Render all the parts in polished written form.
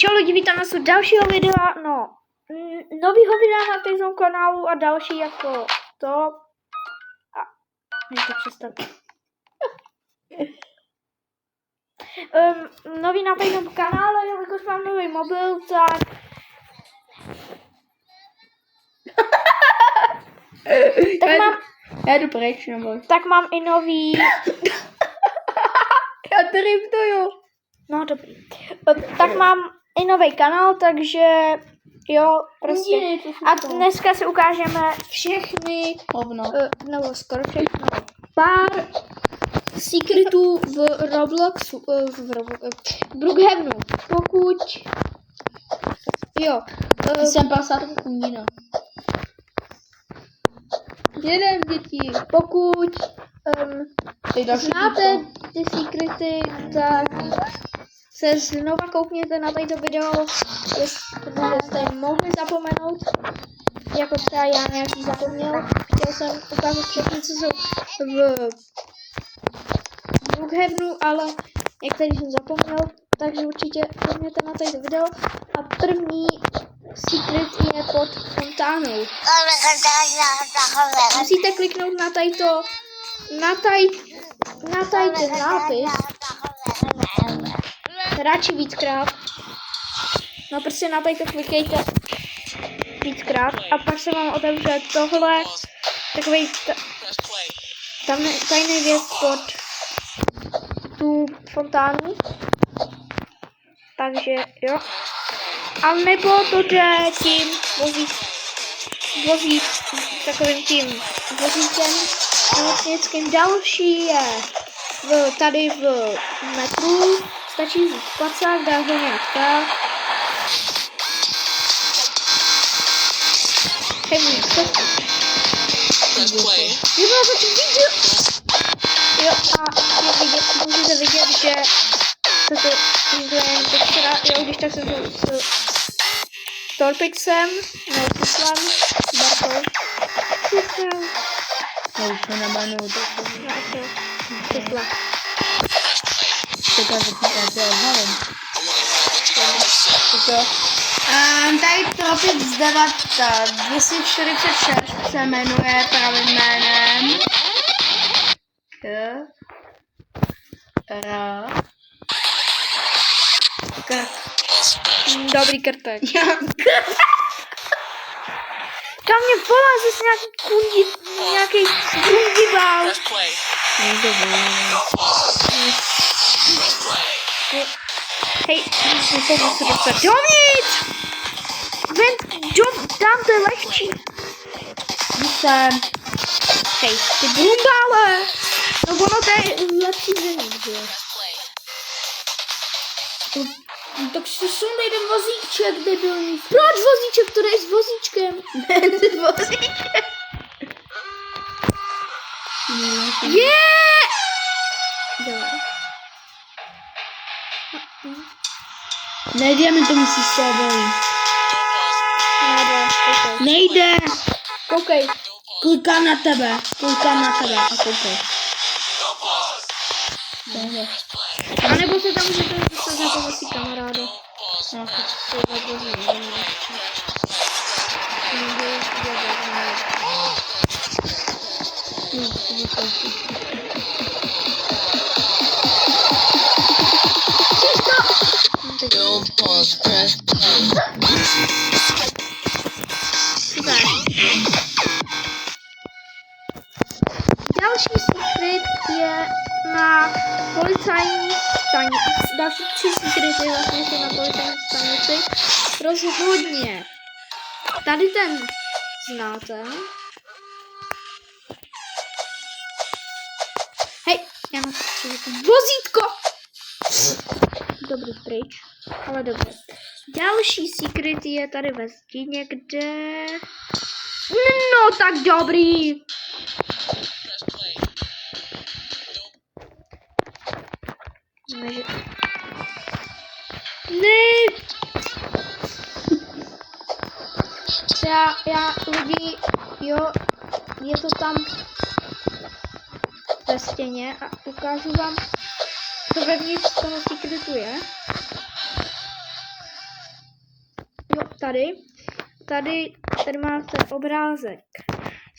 Čau lidi, vítám nás u dalšího videa, novýho videa na tom kanálu a další jako to. A můžete přestat. Nový na tom kanále, jelikož mám nový mobil, tak... Já jdu pryč, nebo... Tak mám i nový... Já driftuju. No dobrý. Tak mám i nový kanál, takže jo, prostě. A dneska si ukážeme všechny, nebo skoro všechno, pár secretů v Robloxu, v Brookhavenu. Pokud, jo. Jsem pasátku kundina. Jeden děti. Pokud znáte ty secrety, tak se znova koukněte na tady video, protože jste mohli zapomenout, jako třeba já nějaký zapomněl. Chtěl jsem ukázat všechny, co jsou v Brookhavenu, ale některý jsem zapomněl, takže určitě koukněte na tady video. A první secret je pod fontánou. Musíte kliknout na tady to, na tady ten nápis, radši víckrát. No prostě na tady to klikejte víckrát a pak se vám otevře tohle, takovej tajný věc pod tu fontánu. Takže jo. A nebo to jde tím vozí takovým tím vozíkem nemocnickým. Další je tady v metru. Stačí vzít spacák, dá ho nějak tak. Hej, co? Vypadá to video. Jo, a můžete vidět, že se to jen textura, jo, když tak se to s Torpixem, nebo Kuslem, s Bartou. Já už to nabanu, to Kusla. Tady Tropix 246 se jmenuje pravým jménem. Dobrý krtek. Kam mě volá zase nějaký kundivál. Hej, musím se dostat dovnitř! Tam to je lehčí. Jsem. Hej, ty brumbále! No ono to je lepší zemí, že jo? Tak si sundej ten vozíček, debilní. Proč vozíček? To jde s vozíčkem. S vozíčkem. Yeah! Dobré. Nejde mi to, musíš se obojit. Nejde. Koukej. Klikám na tebe a koukej. A nebo se tam můžete dostat za pomocí kamaráda. No, to je zabožný. Další secret je na policajní stanici. Další 3 secrety vlastně jsou na policajní stanici. Rozhodně. Tady ten znáte. Hej, já na to vozítko! Dobrý pryč, ale dobré. Další secret je tady ve zdi někde. No tak dobrý. Ne. Já lidi, jo, je to tam ve stěně a ukážu vám, co vevnitř toho secretu je. Tady máte obrázek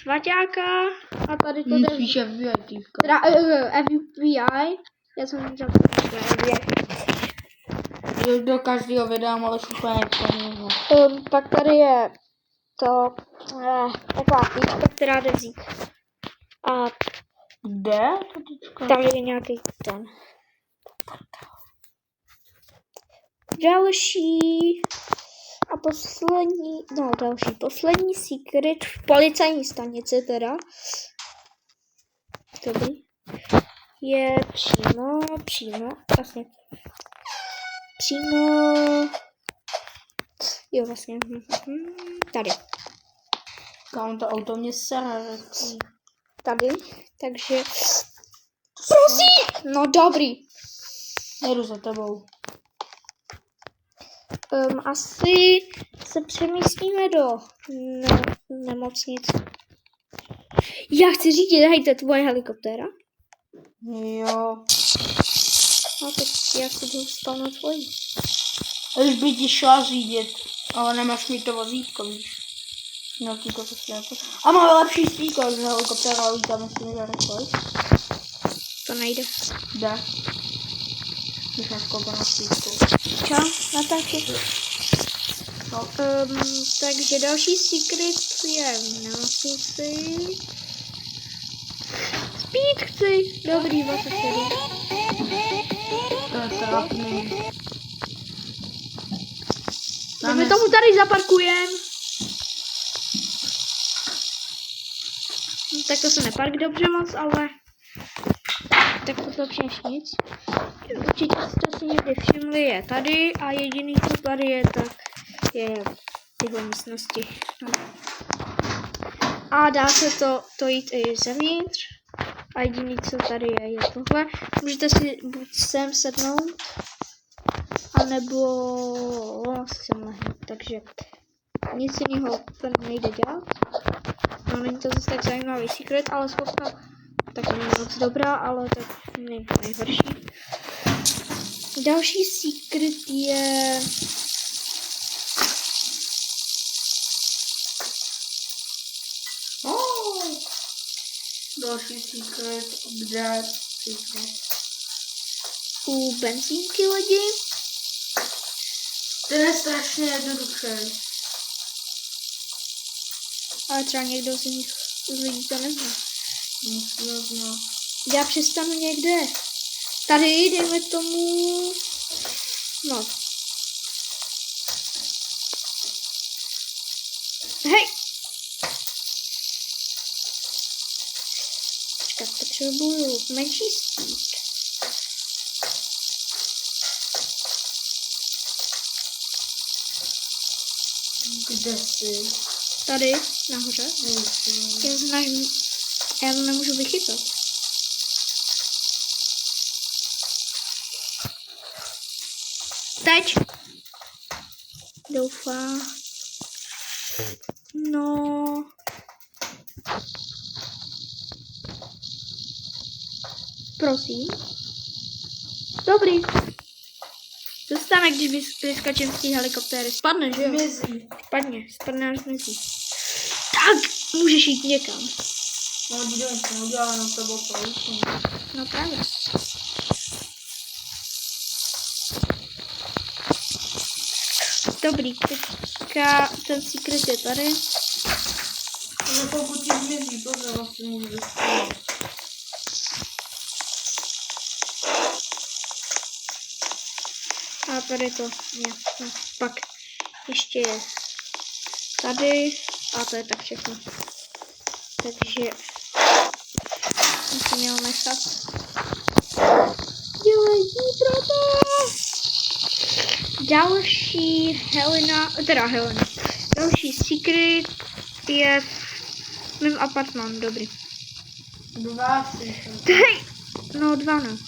svaťáka a tady to jde. Spíše VIP. Teda FBI. Já jsem zapomněla FBI. Do každého vydám, ale úplně nepomůžu. Pak tady je to taková klíčka, která jde vzít. A Kde? Tatička? tady je nějaký ten. Další poslední secret v policajní stanici teda. Dobrý. Je přímo, jo vlastně, tady. Kam to auto mě sere. Tady, takže, prosím, no dobrý. Jedu za tebou. Asi se přemístíme do nemocnice. Já chci řídit, hej, to je tvoje helikoptéra? Jo. No tak já si jdu spal na tvoji. Už by ti šla řídit, ale nemáš mi to vozítko, víš. No, tíko se světlo. A máme lepší stíko, že helikoptéra lítá, myslím, že rychleji. To nejde. Jde. Když naskoupil na stíku. Čau, natáčí. No. Takže další secret je v nemocnici. Speed chci. Dobrý, 27. To je trapný. My tomu tady zaparkujeme. Tak to se nepark dobře moc, ale tak to lepší než nic. Určitě jste si někdy všimli, je tady a jediný, co tady je, tak je tyhle místnosti. A dá se to jít i zevnitř. A jediný, co tady je tohle. Můžete si buď sem sednout, anebo sem lehnout. Takže nic jiného to nejde dělat. No, není to zase tak zajímavý secret, ale spousta tak není moc dobrá, ale tak není to nejhorší. Další secret je... Další secret, kde secret. U benzínky lidi. Ten je strašně jednoduchý. Ale třeba někdo z lidí to nezná. Nezná. Já přestanu někde. Tady dejme tomu... No. Hej! Počkat, potřebuju menší speed. Kde jsi? Tady, nahoře. Já to nemůžu vychytat. Teď. Doufám. No. Prosím. Dobrý. Co se stane, když vyskačím z té helikoptéry? Spadne, že jo? Mizí. Spadne až zmizí. Tak, můžeš jít někam. No, dídej, jsem udělala na tebou průčení. No právě. Dobrý, teďka ten secret je tady. Ale pokud ti zmizí, to se vlastně můžu vystřelit. A tady to, no, pak ještě je tady a to je tak všechno. Takže musím ho nechat. Dělej proto! Další secret je v mém apartmánu, dobrý. 2 secret. Hej! No 2 no.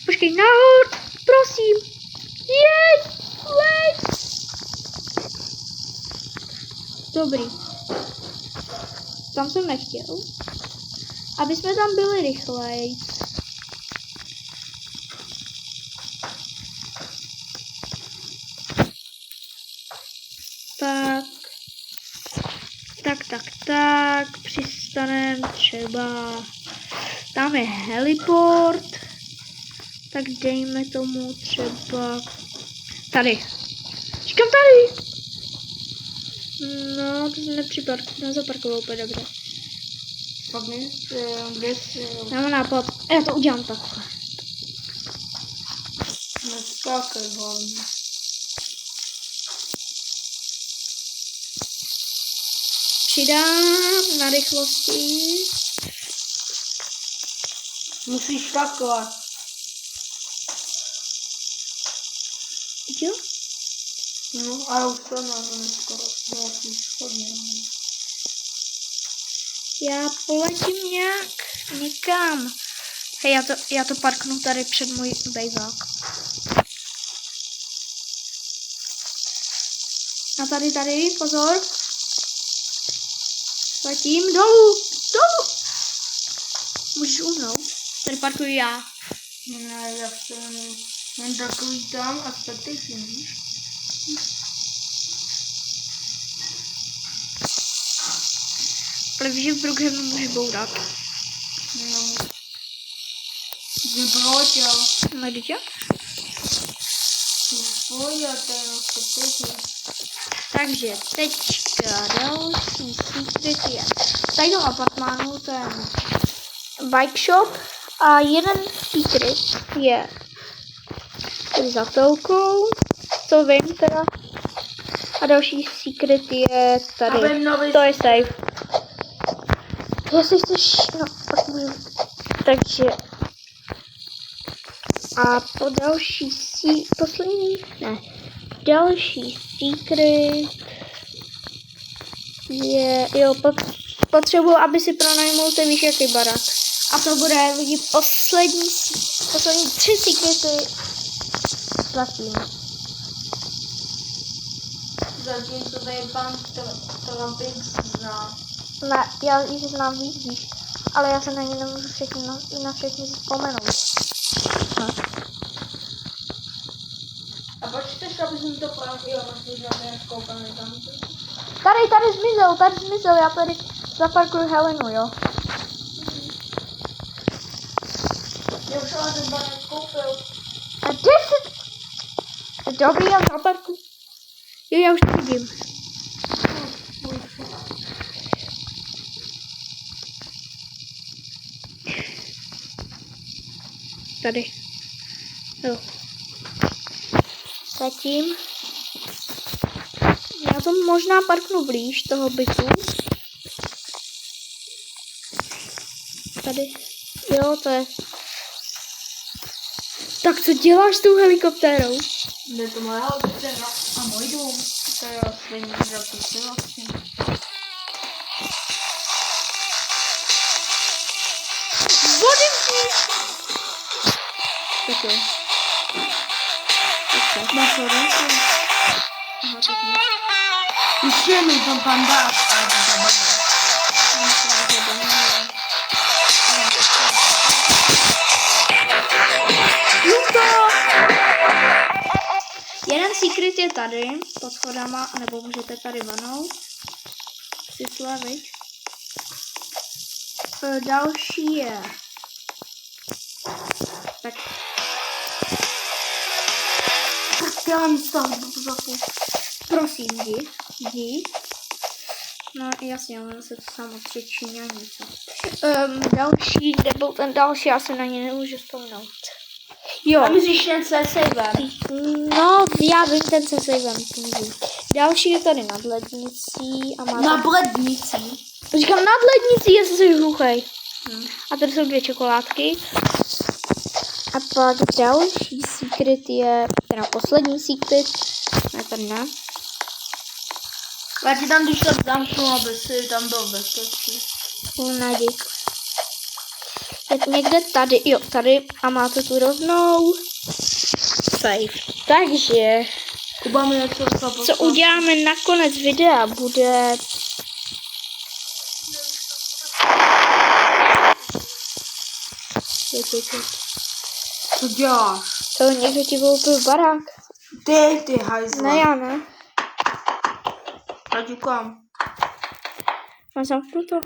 Počkej, nahoru, prosím! Jeď! Leď! Dobrý. Tam jsem nechtěl. Aby jsme tam byli rychlej. Tak, přistanem třeba, tam je heliport, tak dejme tomu třeba, tady, říkám tady, no to jsem nezaparkoval úplně dobře. Pak kde jsi? Mám nápad, já to udělám takhle. Neskákej hlavně. Přidám na rychlosti. Musíš takhle. Jo? No, a už to nevím, skoro nějaký schodně. Já poletím nějak někam. Hej, já to parknu tady před můj bejvák. A tady, pozor. Letím dolů. Můžeš umnout. Tady parkuju já. Ne, já jsem jen takový tam a spectation, víš? Ale víš, že v Brookhavenu můžeš bourat. No. Proč jo? No, jde jo? Pojď, to je na spectation. Takže teďka další secret je. Tady do apartmánu to je bike shop a jeden secret je za telkou, to vím teda. A další secret je tady. To je safe. Jestli chceš, no pak můžu. Takže a po další další secret je, jo, potřebuji, aby si pronajmul ten víš jaký barák. A to bude lidi poslední 3 secrety zatím. Zatím to tady pan Trapix zná. Ne, já jich znám víc, ale já se na ně nemůžu na všechny vzpomenout. A proč chceš, aby jsem to pravil, vlastně žádné koukané tam? Tady zmizel, já tady zaparkuju Helenu, jo. Já už ale ten barák koupil. A 10! Dobrý, já zaparkuju. Jo, já už to vidím. Tady. Jo. Zatím. Já to možná parknu blíž toho bytu. Tady. Jo, to je. Tak co děláš s tou helikoptérou? Ne, to moje helikoptéra a můj dům. To je stejně zapíši vlastně. Vody tak jo. Máš vodu? Aha, tak ne. Ještě mi to pan dá, ale to zabavím. Jeden secret je tady, pod schodama, nebo můžete tady vanout. Světlé, viď? Další je... Tak. Dělám stavbu zapu. Prosím, jdi. No jasně, ono se to samo třečí a něco. Další, kde byl ten další, já se na ně nemůžu vzpomenout. Jo. A myslíš ten se savem? No, já vím, ten se savem. Další je tady nad lednicí a má... Nad lednicí? Říkám nad lednicí, jestli jsi hluchej. A tady jsou 2 čokoládky. A pak další secret je, teda poslední secret, ne tady ne. Já ti tam když tak zamknu, aby si tam byl bezpečí. Dík. Je někde tady, jo, tady a máte tu rovnou safe. Takže, Kuba mi něco co uděláme na konec videa, bude... Co děláš? To někdo ti koupil barák. Ty hajzle. Ne, já ne. A ťukám. Mám zamknuto.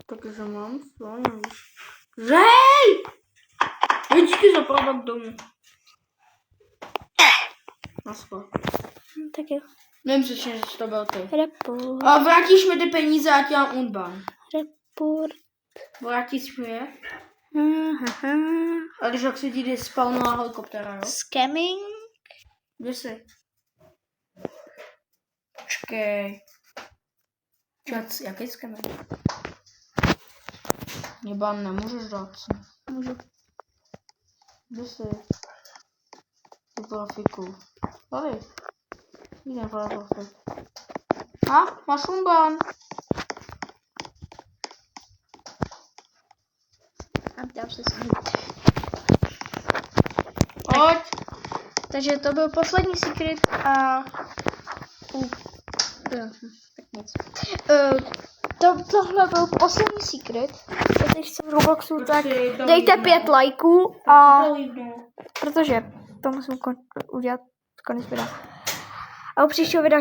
Takže mám svojím. Řej! Vždycky zapadat domů. Naschvál. Tak jo. Nemyslím, že to byl ty. Report. A vrátíš mi ty peníze a já unban. Report. Vrátíš mi je? Aha. A když jak se ti jde spawnová helikoptéra, jo? Scamming. Kde jsi? Počkej. Čac, jaký skemer? Mě ban nemůžeš dát. Můžu. Kde jsi? Ty profiku. Tady. Jde profik. A, máš unban. A dám se s ním. Pojď. Takže to byl poslední secret a... tak nic. Tohle byl poslední secret. Jestli chcete v Robloxu, tak dejte 5 lajků a... protože to musím udělat konec videa. A u příštího videa